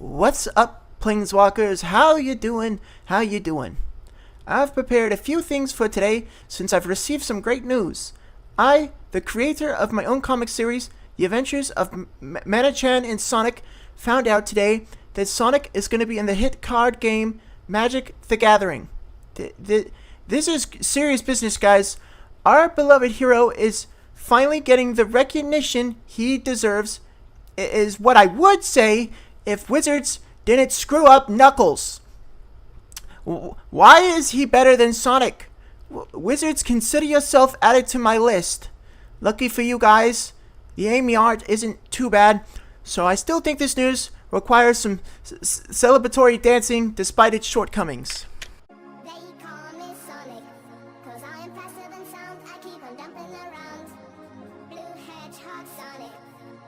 What's up, Planeswalkers? How you doing? How you doing? I've prepared a few things for today since I've received some great news. I, the creator of my own comic series, The Adventures of Mana-chan and Sonic, found out today that Sonic is going to be in the hit card game Magic the Gathering. This is serious business, guys. Our beloved hero is finally getting the recognition he deserves, is what I would say if Wizards didn't screw up Knuckles. Why is he better than Sonic? Wizards, consider yourself added to my list. Lucky for you guys, the Amy art isn't too bad, so I still think this news requires some celebratory dancing despite its shortcomings.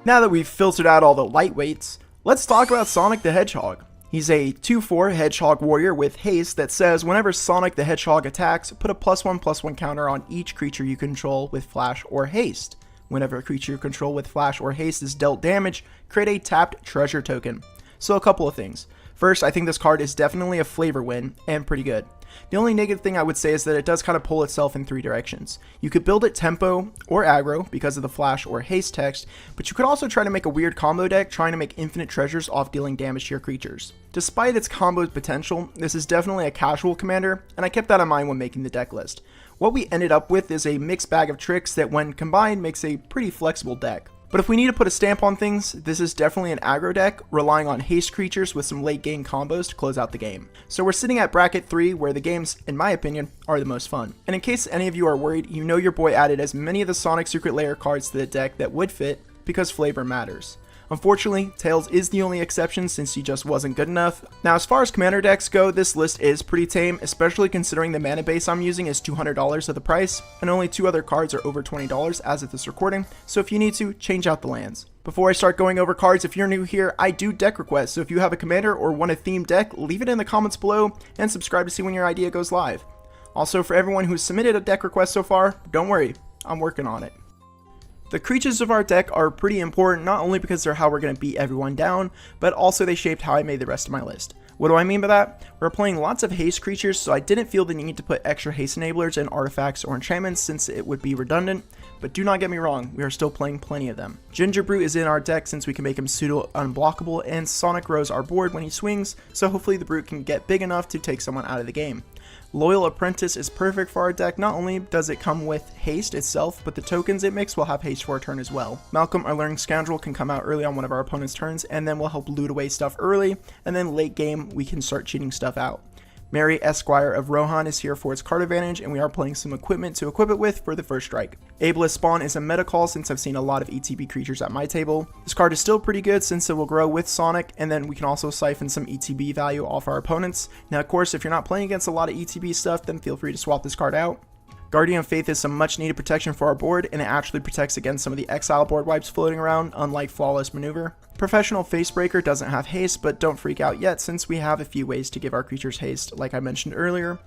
Now that we've filtered out all the lightweights, let's talk about Sonic the Hedgehog. He's a 2/4 Hedgehog warrior with haste that says whenever Sonic the Hedgehog attacks, put a +1/+1 counter on each creature you control with flash or haste. Whenever a creature you control with flash or haste is dealt damage, create a tapped treasure token. So a couple of things. First, I think this card is definitely a flavor win and pretty good. The only negative thing I would say is that it does kind of pull itself in three directions. You could build it tempo or aggro because of the flash or haste text, but you could also try to make a weird combo deck trying to make infinite treasures off dealing damage to your creatures. Despite its combo potential, this is definitely a casual commander, and I kept that in mind when making the deck list. What we ended up with is a mixed bag of tricks that when combined makes a pretty flexible deck. But if we need to put a stamp on things, this is definitely an aggro deck, relying on haste creatures with some late game combos to close out the game. So we're sitting at bracket 3, where the games, in my opinion, are the most fun. And in case any of you are worried, you know your boy added as many of the Sonic Secret Lair cards to the deck that would fit, because flavor matters. Unfortunately, Tails is the only exception since he just wasn't good enough. Now, as far as commander decks go, this list is pretty tame, especially considering the mana base I'm using is $200 of the price, and only 2 other cards are over $20 as of this recording, so if you need to, change out the lands. Before I start going over cards, if you're new here, I do deck requests, so if you have a commander or want a themed deck, leave it in the comments below, and subscribe to see when your idea goes live. Also, for everyone who's submitted a deck request so far, don't worry, I'm working on it. The creatures of our deck are pretty important, not only because they're how we're going to beat everyone down, but also they shaped how I made the rest of my list. What do I mean by that? We're playing lots of haste creatures, so I didn't feel the need to put extra haste enablers in artifacts or enchantments since it would be redundant, but do not get me wrong, we are still playing plenty of them. Ginger Brute is in our deck since we can make him pseudo unblockable, and Sonic grows our board when he swings, so hopefully the Brute can get big enough to take someone out of the game. Loyal Apprentice is perfect for our deck. Not only does it come with haste itself, but the tokens it makes will have haste for a turn as well. Malcolm, our Learning Scoundrel, can come out early on one of our opponent's turns, and then we'll help loot away stuff early, and then late game we can start cheating stuff out. Mary, Esquire of Rohan, is here for its card advantage, and we are playing some equipment to equip it with for the first strike. Ableist Spawn is a meta call since I've seen a lot of ETB creatures at my table. This card is still pretty good since it will grow with Sonic, and then we can also siphon some ETB value off our opponents. Now, of course, if you're not playing against a lot of ETB stuff, then feel free to swap this card out. Guardian of Faith is some much needed protection for our board, and it actually protects against some of the exile board wipes floating around, unlike Flawless Maneuver. Professional Facebreaker doesn't have haste, but don't freak out yet since we have a few ways to give our creatures haste, like I mentioned earlier.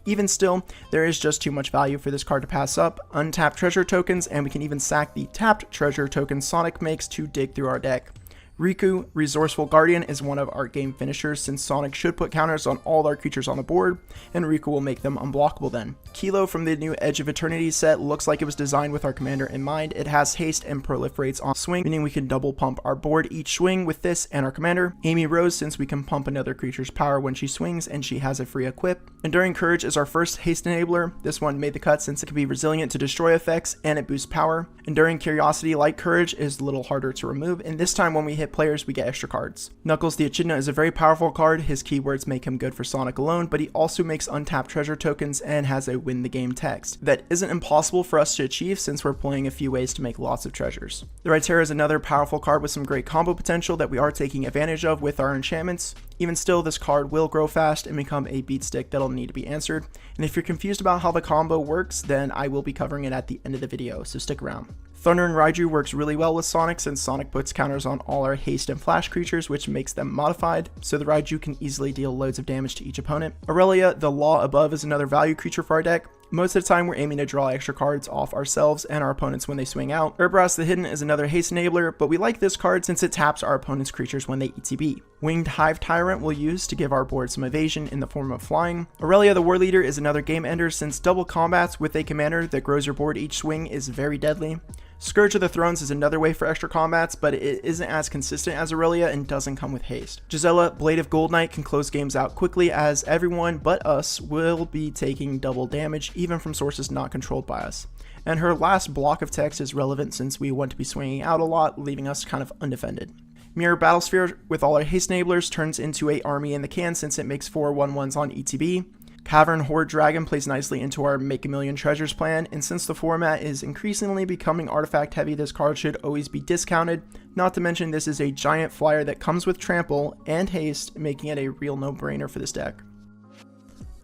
Even still, there is just too much value for this card to pass up. Untapped treasure tokens, and we can even sack the tapped treasure token Sonic makes to dig through our deck. Riku, Resourceful Guardian, is one of our game finishers since Sonic should put counters on all our creatures on the board, and Riku will make them unblockable then. Kilo from the new Edge of Eternity set looks like it was designed with our commander in mind. It has haste and proliferates on swing, meaning we can double pump our board each swing with this and our commander. Amy Rose, since we can pump another creature's power when she swings and she has a free equip. Enduring Courage is our first haste enabler. This one made the cut since it can be resilient to destroy effects and it boosts power. Enduring Curiosity, like Courage, is a little harder to remove, and this time when we hit players we get extra cards. Knuckles the Echidna is a very powerful card. His keywords make him good for Sonic alone, but he also makes untapped treasure tokens and has a win the game text. That isn't impossible for us to achieve since we're playing a few ways to make lots of treasures. The Rytera is another powerful card with some great combo potential that we are taking advantage of with our enchantments. Even still, this card will grow fast and become a beat stick that'll need to be answered. And if you're confused about how the combo works, then I will be covering it at the end of the video, so stick around. Thundering Raiju works really well with Sonic since Sonic puts counters on all our haste and flash creatures, which makes them modified, so the Raiju can easily deal loads of damage to each opponent. Aurelia, the Law Above, is another value creature for our deck. Most of the time we're aiming to draw extra cards off ourselves and our opponents when they swing out. Urbrass the Hidden is another haste enabler, but we like this card since it taps our opponent's creatures when they ETB. Winged Hive Tyrant we'll use to give our board some evasion in the form of flying. Aurelia the War Leader is another game ender since double combats with a commander that grows your board each swing is very deadly. Scourge of the Thrones is another way for extra combats, but it isn't as consistent as Aurelia and doesn't come with haste. Gisela, Blade of Gold Knight, can close games out quickly as everyone but us will be taking double damage even from sources not controlled by us. And her last block of text is relevant since we want to be swinging out a lot, leaving us kind of undefended. Mirror Battlesphere with all our haste enablers turns into a army in the can since it makes 4 1/1s on ETB. Cavern Horde Dragon plays nicely into our Make a Million Treasures plan, and since the format is increasingly becoming artifact heavy, this card should always be discounted. Not to mention this is a giant flyer that comes with trample and haste, making it a real no-brainer for this deck.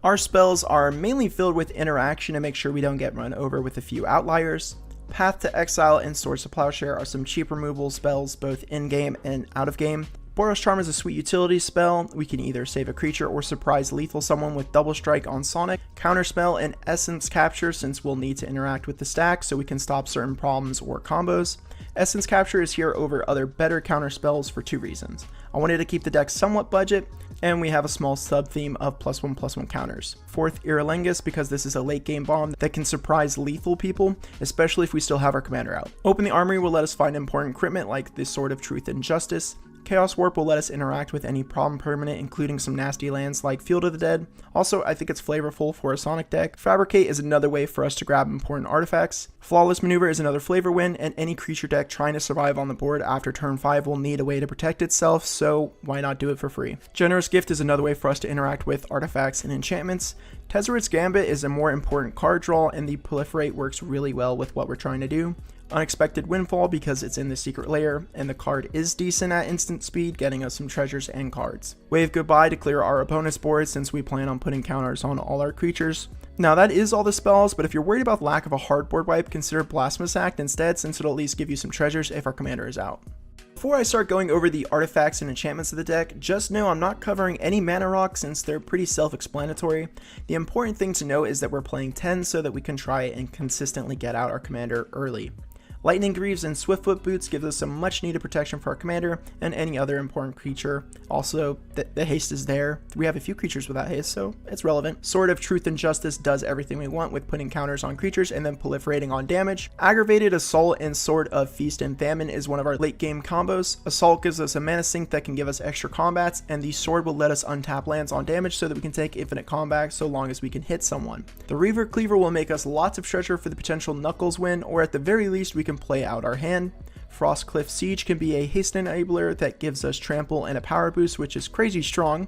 Our spells are mainly filled with interaction to make sure we don't get run over with a few outliers. Path to Exile and Swords to Plowshare are some cheap removal spells both in-game and out-of-game. Boros Charm is a sweet utility spell. We can either save a creature or surprise lethal someone with Double Strike on Sonic. Counterspell and Essence Capture since we'll need to interact with the stack so we can stop certain problems or combos. Essence Capture is here over other better counter spells for 2 reasons. I wanted to keep the deck somewhat budget, and we have a small sub-theme of +1/+1 counters. 4th, Iralengus, because this is a late game bomb that can surprise lethal people, especially if we still have our commander out. Open the Armory will let us find important critment like the Sword of Truth and Justice. Chaos Warp will let us interact with any problem permanent, including some nasty lands like Field of the Dead. Also, I think it's flavorful for a Sonic deck. Fabricate is another way for us to grab important artifacts. Flawless Maneuver is another flavor win, and any creature deck trying to survive on the board after turn 5 will need a way to protect itself, so why not do it for free? Generous Gift is another way for us to interact with artifacts and enchantments. Tezzeret's Gambit is a more important card draw, and the Proliferate works really well with what we're trying to do. Unexpected Windfall because it's in the secret layer, and the card is decent at instant speed, getting us some treasures and cards. Wave Goodbye to clear our opponent's board since we plan on putting counters on all our creatures. Now that is all the spells, but if you're worried about lack of a hard board wipe, consider Blasphemous Act instead since it'll at least give you some treasures if our commander is out. Before I start going over the artifacts and enchantments of the deck, just know I'm not covering any mana rocks since they're pretty self-explanatory. The important thing to know is that we're playing 10 so that we can try and consistently get out our commander early. Lightning Greaves and Swiftfoot Boots gives us some much needed protection for our commander and any other important creature. Also, the haste is there. We have a few creatures without haste, so it's relevant. Sword of Truth and Justice does everything we want with putting counters on creatures and then proliferating on damage. Aggravated Assault and Sword of Feast and Famine is one of our late game combos. Assault gives us a mana sink that can give us extra combats, and the sword will let us untap lands on damage so that we can take infinite combat so long as we can hit someone. The Reaver Cleaver will make us lots of treasure for the potential Knuckles win, or at the very least we can play out our hand. Frostcliff Siege can be a haste enabler that gives us trample and a power boost, which is crazy strong,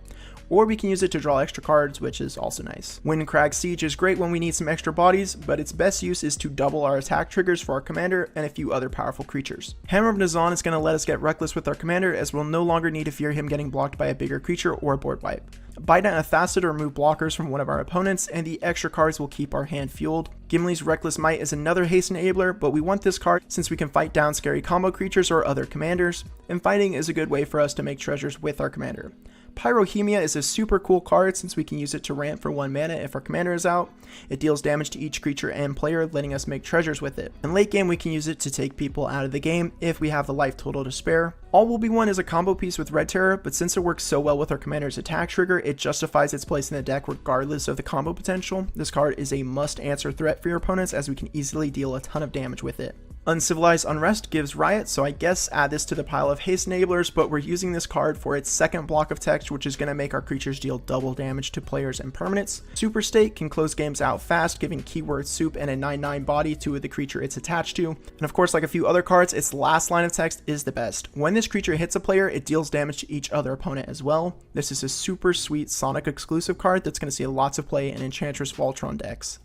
or we can use it to draw extra cards, which is also nice. Windcrag Siege is great when we need some extra bodies, but its best use is to double our attack triggers for our commander and a few other powerful creatures. Hammer of Nazan is going to let us get reckless with our commander as we'll no longer need to fear him getting blocked by a bigger creature or a board wipe. Bite and Athasa to remove blockers from one of our opponents, and the extra cards will keep our hand fueled. Gimli's Reckless Might is another haste enabler, but we want this card since we can fight down scary combo creatures or other commanders, and fighting is a good way for us to make treasures with our commander. Pyrohemia is a super cool card since we can use it to ramp for 1 mana if our commander is out. It deals damage to each creature and player, letting us make treasures with it. In late game, we can use it to take people out of the game if we have the life total to spare. All Will Be One is a combo piece with Red Terror, but since it works so well with our commander's attack trigger, it justifies its place in the deck regardless of the combo potential. This card is a must-answer threat for your opponents as we can easily deal a ton of damage with it. Uncivilized Unrest gives Riot, so I guess add this to the pile of haste enablers, but we're using this card for its second block of text, which is going to make our creatures deal double damage to players and permanents. Super State can close games out fast, giving keyword soup and a 9/9 body to the creature it's attached to. And of course, like a few other cards, its last line of text is the best. When this creature hits a player, it deals damage to each other opponent as well. This is a super sweet Sonic exclusive card that's going to see lots of play in Enchantress Voltron decks.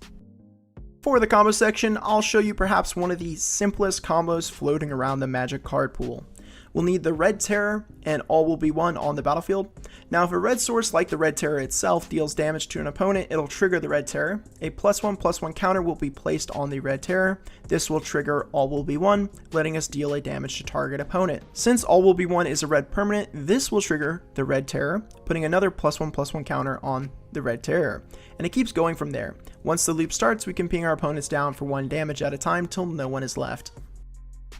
For the combo section, I'll show you perhaps one of the simplest combos floating around the Magic card pool. we'll need the Red Terror, and all will be one on the battlefield. Now, if a red source like the Red Terror itself deals damage to an opponent, it'll trigger the Red Terror. A +1/+1 counter will be placed on the Red Terror. This will trigger all will be one, letting us deal a damage to target opponent. Since all will be one is a red permanent, this will trigger the Red Terror, putting another +1/+1 counter on the Red Terror. And it keeps going from there. Once the loop starts, we can ping our opponents down for 1 damage at a time till no one is left.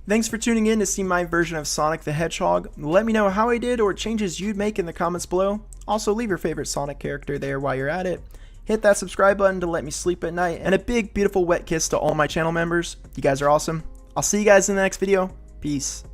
Thanks for tuning in to see my version of Sonic the Hedgehog. Let me know how I did or changes you'd make in the comments below. Also, leave your favorite Sonic character there while you're at it. Hit that subscribe button to let me sleep at night, and a big beautiful wet kiss to all my channel members. You guys are awesome. I'll see you guys in the next video. Peace.